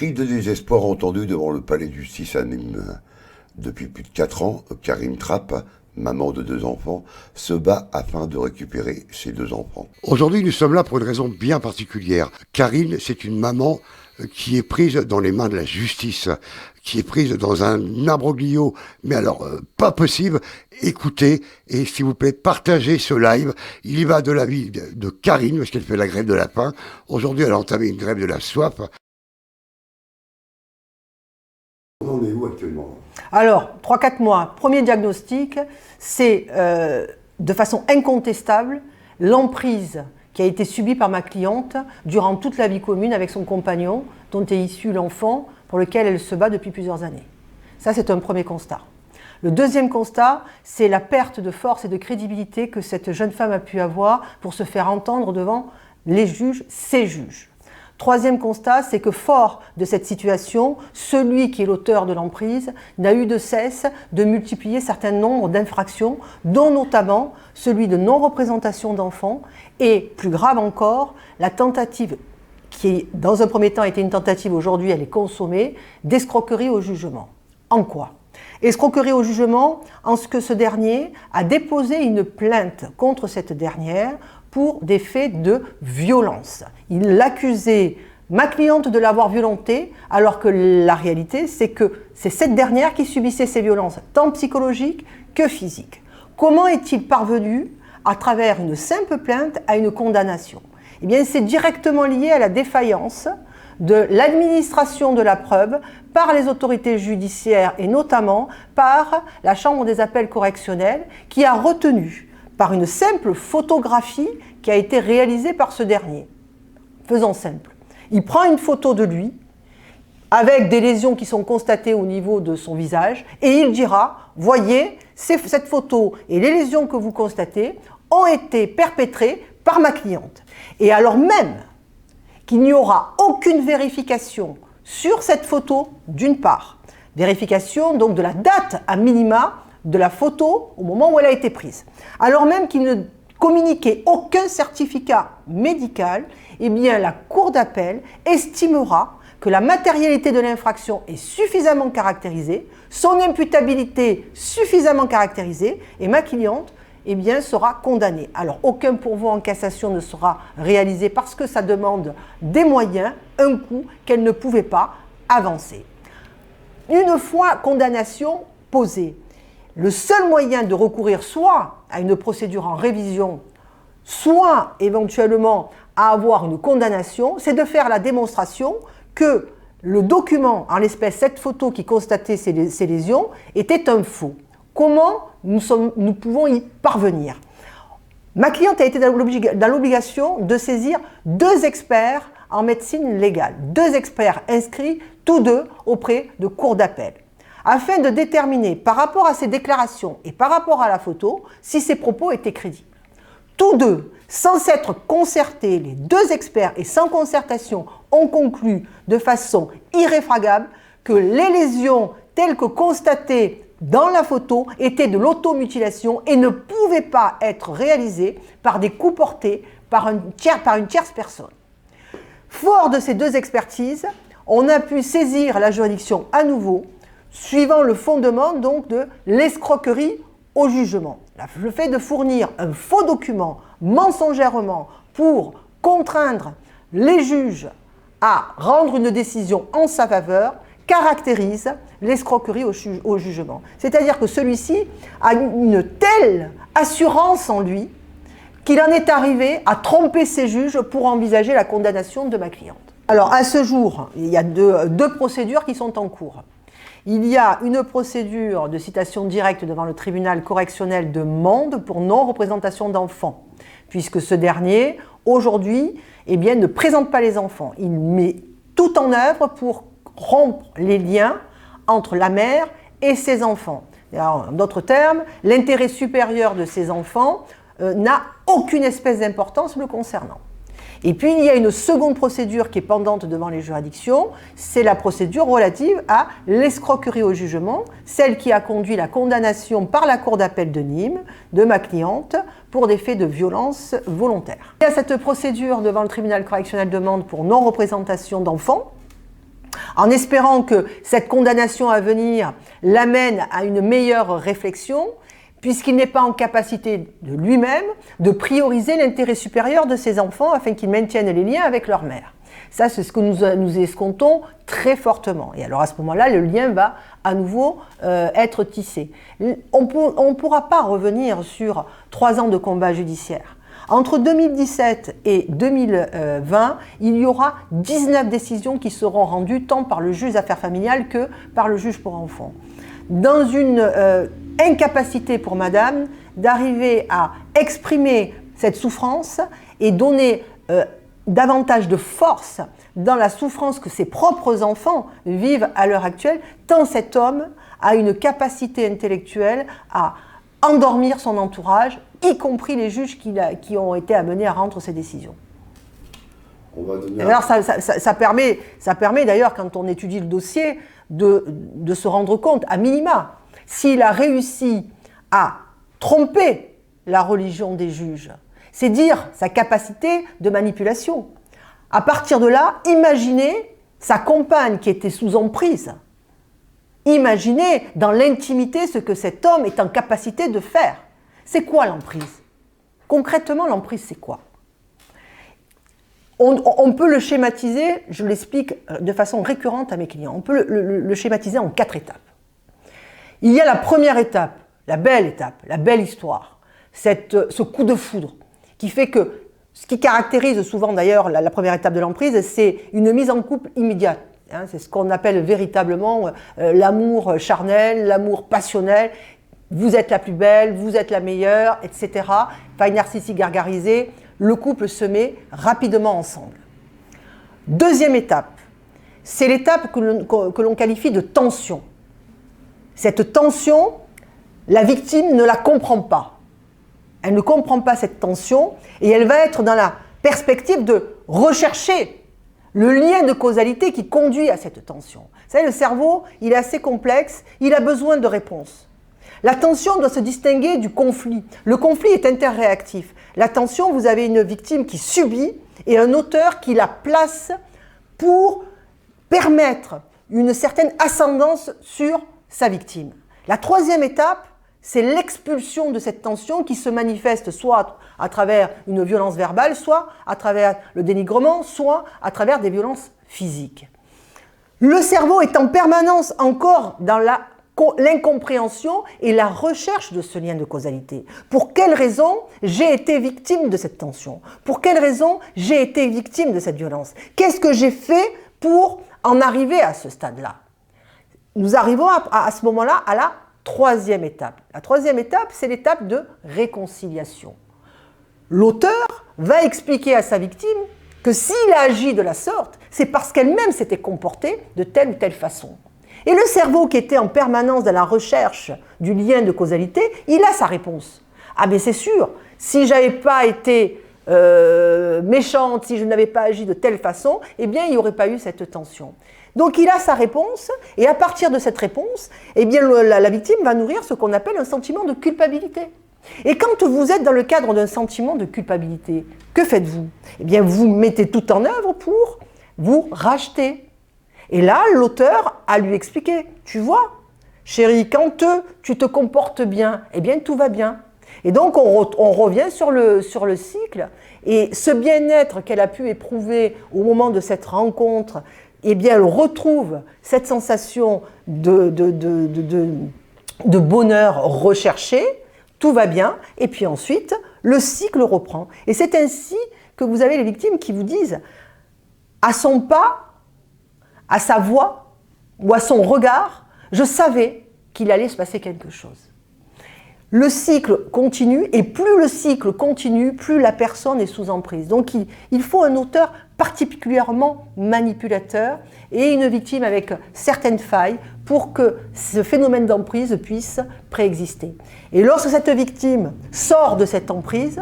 Cri de désespoir entendu devant le palais de justice à Nîmes. Depuis plus de 4 ans, Karine Trapp, maman de 2 enfants, se bat afin de récupérer ses 2 enfants. Aujourd'hui, nous sommes là pour une raison bien particulière. Karine, c'est une maman qui est prise dans les mains de la justice, qui est prise dans un imbroglio, mais alors pas possible. Écoutez, et s'il vous plaît, partagez ce live. Il y va de la vie de Karine, parce qu'elle fait la grève de la faim. Aujourd'hui, elle a entamé une grève de la soif. On en est où actuellement ? Alors, 3-4 mois, premier diagnostic, c'est de façon incontestable l'emprise qui a été subie par ma cliente durant toute la vie commune avec son compagnon, dont est issu l'enfant, pour lequel elle se bat depuis plusieurs années. Ça, c'est un premier constat. Le deuxième constat, c'est la perte de force et de crédibilité que cette jeune femme a pu avoir pour se faire entendre devant les juges, ses juges. Troisième constat, c'est que fort de cette situation, celui qui est l'auteur de l'emprise n'a eu de cesse de multiplier certains nombres d'infractions, dont notamment celui de non-représentation d'enfants et, plus grave encore, la tentative, qui dans un premier temps était une tentative, aujourd'hui elle est consommée, d'escroquerie au jugement. En quoi ? Escroquerie au jugement en ce que ce dernier a déposé une plainte contre cette dernière pour des faits de violence. Il accusait ma cliente de l'avoir violentée, alors que la réalité, c'est que c'est cette dernière qui subissait ces violences, tant psychologiques que physiques. Comment est-il parvenu, à travers une simple plainte, à une condamnation ? Eh bien, c'est directement lié à la défaillance de l'administration de la preuve par les autorités judiciaires et notamment par la Chambre des appels correctionnels qui a retenu par une simple photographie qui a été réalisée par ce dernier. Faisons simple. Il prend une photo de lui avec des lésions qui sont constatées au niveau de son visage et il dira « Voyez, cette photo et les lésions que vous constatez ont été perpétrées par ma cliente. » Et alors même qu'il n'y aura aucune vérification sur cette photo, d'une part, vérification donc de la date à minima de la photo au moment où elle a été prise, alors même qu'il ne communiquait aucun certificat médical, eh bien la Cour d'appel estimera que la matérialité de l'infraction est suffisamment caractérisée, son imputabilité suffisamment caractérisée, et ma cliente eh bien, sera condamnée. Alors aucun pourvoi en cassation ne sera réalisé parce que ça demande des moyens, un coût qu'elle ne pouvait pas avancer. Une fois condamnation posée, le seul moyen de recourir soit à une procédure en révision, soit éventuellement à avoir une condamnation, c'est de faire la démonstration que le document, en l'espèce cette photo qui constatait ces lésions, était un faux. Comment nous pouvons y parvenir ? Ma cliente a été dans l'obligation de saisir 2 experts en médecine légale, 2 experts inscrits tous 2 auprès de cours d'appel, afin de déterminer par rapport à ses déclarations et par rapport à la photo si ses propos étaient crédibles. Tous 2, sans s'être concertés, les 2 experts et sans concertation, ont conclu de façon irréfragable que les lésions telles que constatées dans la photo étaient de l'automutilation et ne pouvaient pas être réalisées par des coups portés par une tierce personne. Fort de ces 2 expertises, on a pu saisir la juridiction à nouveau, suivant le fondement donc de l'escroquerie au jugement. Le fait de fournir un faux document mensongèrement pour contraindre les juges à rendre une décision en sa faveur caractérise l'escroquerie au jugement. C'est-à-dire que celui-ci a une telle assurance en lui qu'il en est arrivé à tromper ses juges pour envisager la condamnation de ma cliente. Alors à ce jour, il y a deux procédures qui sont en cours. Il y a une procédure de citation directe devant le tribunal correctionnel de Mende pour non-représentation d'enfants, puisque ce dernier, aujourd'hui, eh bien, ne présente pas les enfants. Il met tout en œuvre pour rompre les liens entre la mère et ses enfants. Alors, en d'autres termes, l'intérêt supérieur de ses enfants n'a aucune espèce d'importance le concernant. Et puis, il y a une seconde procédure qui est pendante devant les juridictions, c'est la procédure relative à l'escroquerie au jugement, celle qui a conduit la condamnation par la Cour d'appel de Nîmes de ma cliente pour des faits de violence volontaire. Il y a cette procédure devant le tribunal correctionnel de Mende pour non-représentation d'enfants, en espérant que cette condamnation à venir l'amène à une meilleure réflexion, puisqu'il n'est pas en capacité de lui-même de prioriser l'intérêt supérieur de ses enfants afin qu'ils maintiennent les liens avec leur mère. Ça, c'est ce que nous escomptons très fortement. Et alors à ce moment-là, le lien va à nouveau être tissé. On ne pourra pas revenir sur 3 ans de combat judiciaire. Entre 2017 et 2020, il y aura 19 décisions qui seront rendues tant par le juge des affaires familiales que par le juge pour enfants. Dans une incapacité pour madame d'arriver à exprimer cette souffrance et donner davantage de force dans la souffrance que ses propres enfants vivent à l'heure actuelle, tant cet homme a une capacité intellectuelle à endormir son entourage, y compris les juges qui ont été amenés à rendre ces décisions. Alors ça permet d'ailleurs, quand on étudie le dossier, de se rendre compte, à minima, s'il a réussi à tromper la religion des juges, c'est dire sa capacité de manipulation. À partir de là, imaginez sa compagne qui était sous emprise. Imaginez dans l'intimité ce que cet homme est en capacité de faire. C'est quoi l'emprise? Concrètement, l'emprise, c'est quoi? On peut le schématiser, je l'explique de façon récurrente à mes clients, on peut le schématiser en 4 étapes. Il y a la première étape, la belle histoire, ce coup de foudre, qui fait que, ce qui caractérise souvent d'ailleurs la première étape de l'emprise, c'est une mise en couple immédiate. Hein, c'est ce qu'on appelle véritablement l'amour charnel, l'amour passionnel. Vous êtes la plus belle, vous êtes la meilleure, etc. Faille narcissique gargarisée, le couple se met rapidement ensemble. Deuxième étape, c'est l'étape que l'on qualifie de tension. Cette tension, la victime ne la comprend pas. Elle ne comprend pas cette tension et elle va être dans la perspective de rechercher le lien de causalité qui conduit à cette tension. Vous savez, le cerveau, il est assez complexe, il a besoin de réponses. La tension doit se distinguer du conflit. Le conflit est interréactif. La tension, vous avez une victime qui subit et un auteur qui la place pour permettre une certaine ascendance sur sa victime. La troisième étape, c'est l'expulsion de cette tension qui se manifeste soit à travers une violence verbale, soit à travers le dénigrement, soit à travers des violences physiques. Le cerveau est en permanence encore dans l'incompréhension et la recherche de ce lien de causalité. Pour quelle raison j'ai été victime de cette tension? Pour quelle raison j'ai été victime de cette violence? Qu'est-ce que j'ai fait pour en arriver à ce stade-là? Nous arrivons à ce moment-là à la troisième étape. La troisième étape, c'est l'étape de réconciliation. L'auteur va expliquer à sa victime que s'il a agi de la sorte, c'est parce qu'elle-même s'était comportée de telle ou telle façon. Et le cerveau qui était en permanence dans la recherche du lien de causalité, il a sa réponse. Ah mais c'est sûr, si je n'avais pas été méchante, si je n'avais pas agi de telle façon, eh bien il n'y aurait pas eu cette tension. Donc il a sa réponse, et à partir de cette réponse, eh bien la victime va nourrir ce qu'on appelle un sentiment de culpabilité. Et quand vous êtes dans le cadre d'un sentiment de culpabilité, que faites-vous? Eh bien vous mettez tout en œuvre pour vous racheter. Et là, l'auteur a lui expliqué, tu vois, chérie, quand tu te comportes bien, eh bien tout va bien. Et donc on revient sur le cycle, et ce bien-être qu'elle a pu éprouver au moment de cette rencontre, eh bien elle retrouve cette sensation de bonheur recherché, tout va bien, et puis ensuite le cycle reprend. Et c'est ainsi que vous avez les victimes qui vous disent, à son pas, à sa voix ou à son regard, je savais qu'il allait se passer quelque chose. Le cycle continue, et plus le cycle continue, plus la personne est sous emprise. Donc il faut un auteur particulièrement manipulateur et une victime avec certaines failles pour que ce phénomène d'emprise puisse préexister. Et lorsque cette victime sort de cette emprise,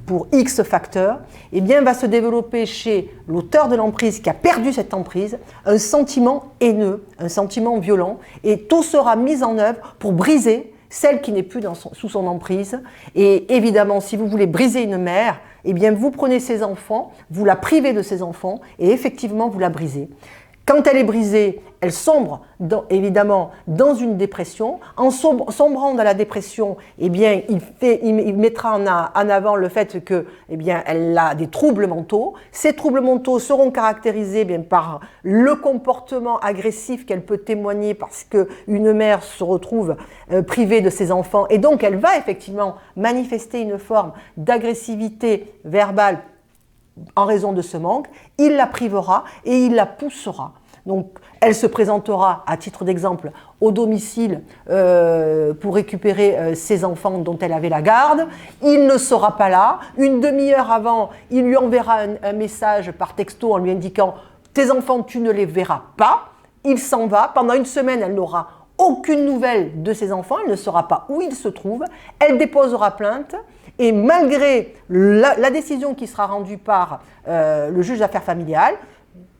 pour X facteurs, eh bien, va se développer chez l'auteur de l'emprise qui a perdu cette emprise un sentiment haineux, un sentiment violent, et tout sera mis en œuvre pour briser celle qui n'est plus sous son emprise. Et évidemment, si vous voulez briser une mère, eh bien, vous prenez ses enfants, vous la privez de ses enfants, et effectivement, vous la brisez. Quand elle est brisée, elle sombre évidemment dans une dépression. En sombrant dans la dépression, eh bien, il mettra en avant le fait que, eh bien, elle a des troubles mentaux. Ces troubles mentaux seront caractérisés bien, par le comportement agressif qu'elle peut témoigner parce qu'une mère se retrouve privée de ses enfants et donc elle va effectivement manifester une forme d'agressivité verbale en raison de ce manque. Il la privera et il la poussera. Donc, elle se présentera, à titre d'exemple, au domicile pour récupérer ses enfants dont elle avait la garde. Il ne sera pas là. Une demi-heure avant, il lui enverra un message par texto en lui indiquant « Tes enfants, tu ne les verras pas ». Il s'en va. Pendant une semaine, elle n'aura aucune nouvelle de ses enfants. Elle ne saura pas où ils se trouvent. Elle déposera plainte. Et malgré la décision qui sera rendue par le juge d'affaires familiales,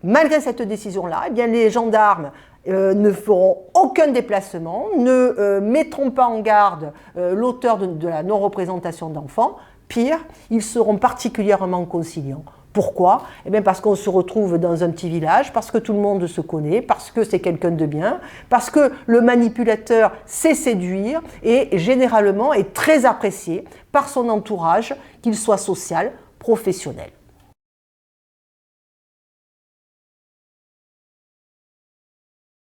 malgré cette décision-là, eh bien, les gendarmes ne feront aucun déplacement, ne mettront pas en garde l'auteur de la non-représentation d'enfants. Pire, ils seront particulièrement conciliants. Pourquoi? Eh bien parce qu'on se retrouve dans un petit village, parce que tout le monde se connaît, parce que c'est quelqu'un de bien, parce que le manipulateur sait séduire et généralement est très apprécié par son entourage, qu'il soit social, professionnel.